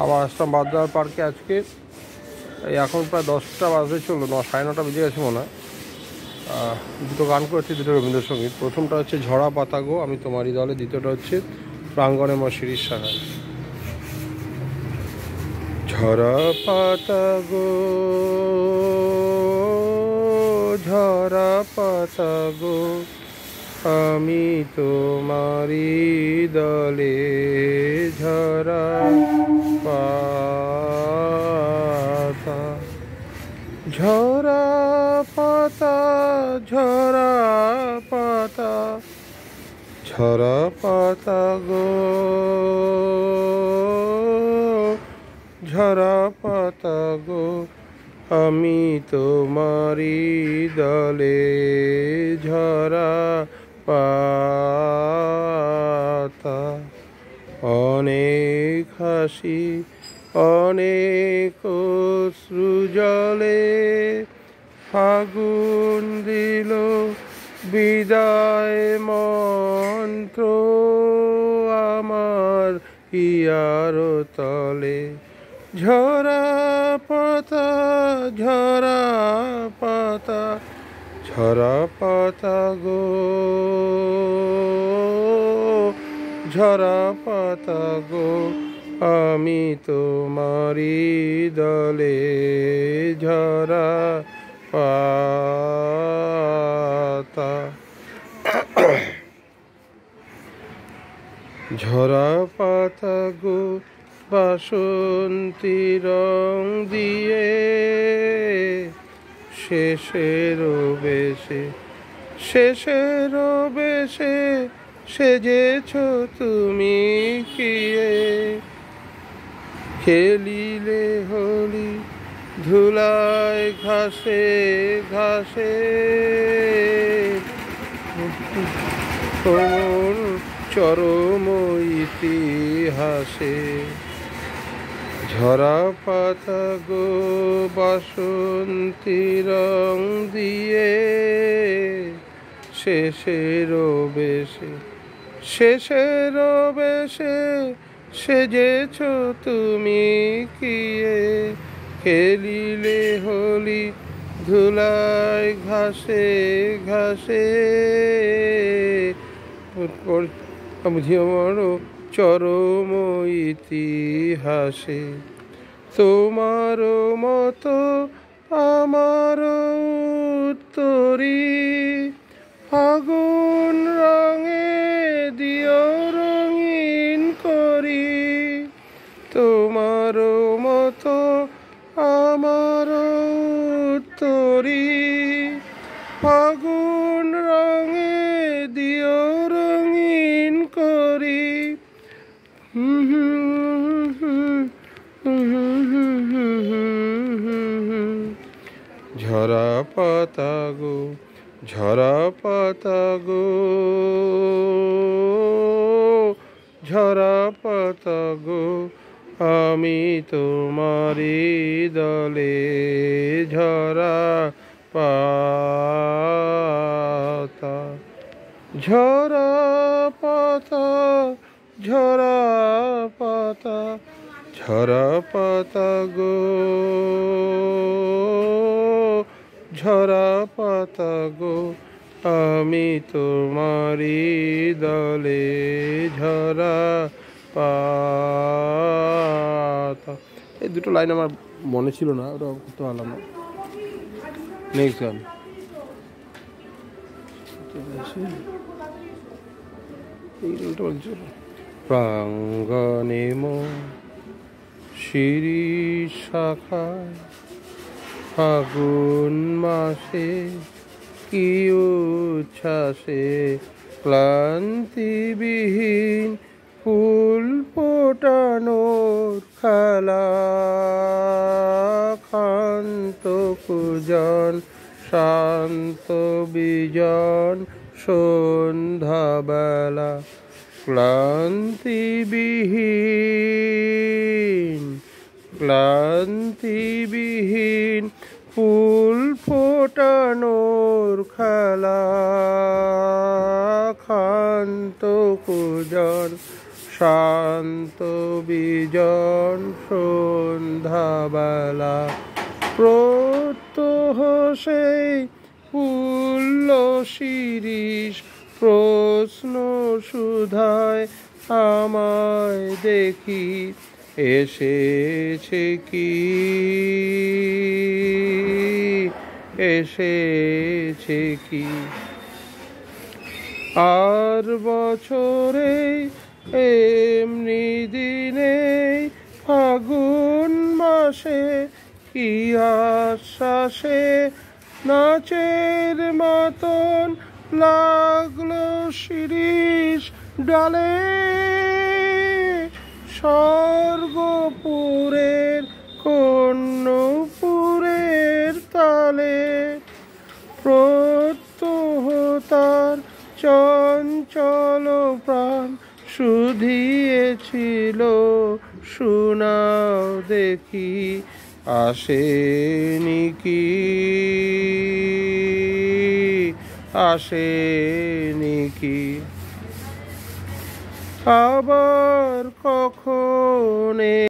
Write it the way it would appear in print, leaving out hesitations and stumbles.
আবার আসলাম বাদদার পার্কে আজকে। এই এখন প্রায় 10টা বাজতে চললো, 9:30 বেজে গেছে মনে হয়। দুটো গান করেছি, দুটো রবীন্দ্রসঙ্গীত। প্রথমটা হচ্ছে ঝরা পাতা গো আমি তোমারই দলে, দ্বিতীয়টা হচ্ছে প্রাঙ্গণে মা শিরির সাহায়। ঝরা পাতা গো ঝরা পাতা গো আমি তোমারই দলে, ঝরা পাতা ঝরা পাতা ঝরা পাতা ঝরা পাতা গো ঝরা পাতা গো আমি তোমারই দলে, ঝরা পাতা। অনেক হাসি অনেক অশ্রু জলে ফাগুন দিল বিদায় মন্ত্র আমার হিয়ার তলে। ঝরা পাতা ঝরা পাতা ঝরা পাতা গো ঝরা পাতা গো আমি তোমারই দলে, ঝরা পাতা। ঝরা পাতা গো বাসন্তী রং দিয়ে শেষের বেশে সেজেছ তুমি কিয়ে। খেলিলে হোলি ধুলায় ঘাসে ঘাসে কোমল চরম ইতিহাসে। ঝরা পাতা গো বাসন্তী রং দিয়ে শেষের বেশে সেজেছ তুমি কিয়ে। খেলিলে হোলি ধুলায় ঘাসে ঘাসে বুঝিও চরম ইতিহাসে। তোমার মতো আমার উত্তরী ফাগুন রঙে দিও রঙিন করি। তোমার মতো আমার উত্তরী ফাগুন রঙে দিও রঙিন করি। ঝরা পাতা গো ঝরা পাতা গো ঝরা পাতা গো আমি তোমারই দলে, ঝরা পাতা। ঝরা পাতা ঝরা পাতা ঝরা পাতা গো ঝরা পাতা গো আমি তোমারই দলে, ঝরা পাতা। এই দুটো লাইন আমার মনে ছিল না, ওটা করতে পারলাম না। নেক্সট গান। প্রাঙ্গণে শিরিষ শাখায় ফাগুন মাসে কি উচ্ছ্বাসে ক্লান্তিবিহীন ফুল ফোটানোর খেলা। ক্ষান্ত কুজন শান্ত বিজন সন্ধ্যাবেলা ক্লান্তিবিহীন ফুল ফোটানোর খেলা, ক্ষান্ত কুজন শান্ত বিজন সন্ধ্যাবেলা, প্রত্যহ সেই পুল্ল শিরিষ প্রশ্ন সুধায় আমায় দেখি, এসেছে কি, এসেছে কি। আর বছরে এমনি দিনে ফাগুন মাসে কি আশ্বাসে নাচের মতন লাগলো শিরিষ ডালে, স্বর্গপুরের কর্ণপুরের তালে, প্রত্যহ তার চঞ্চল প্রাণ শুধিয়েছিল, শোনাও দেখি আসেনি কি, আসেনি কি। আবার কখন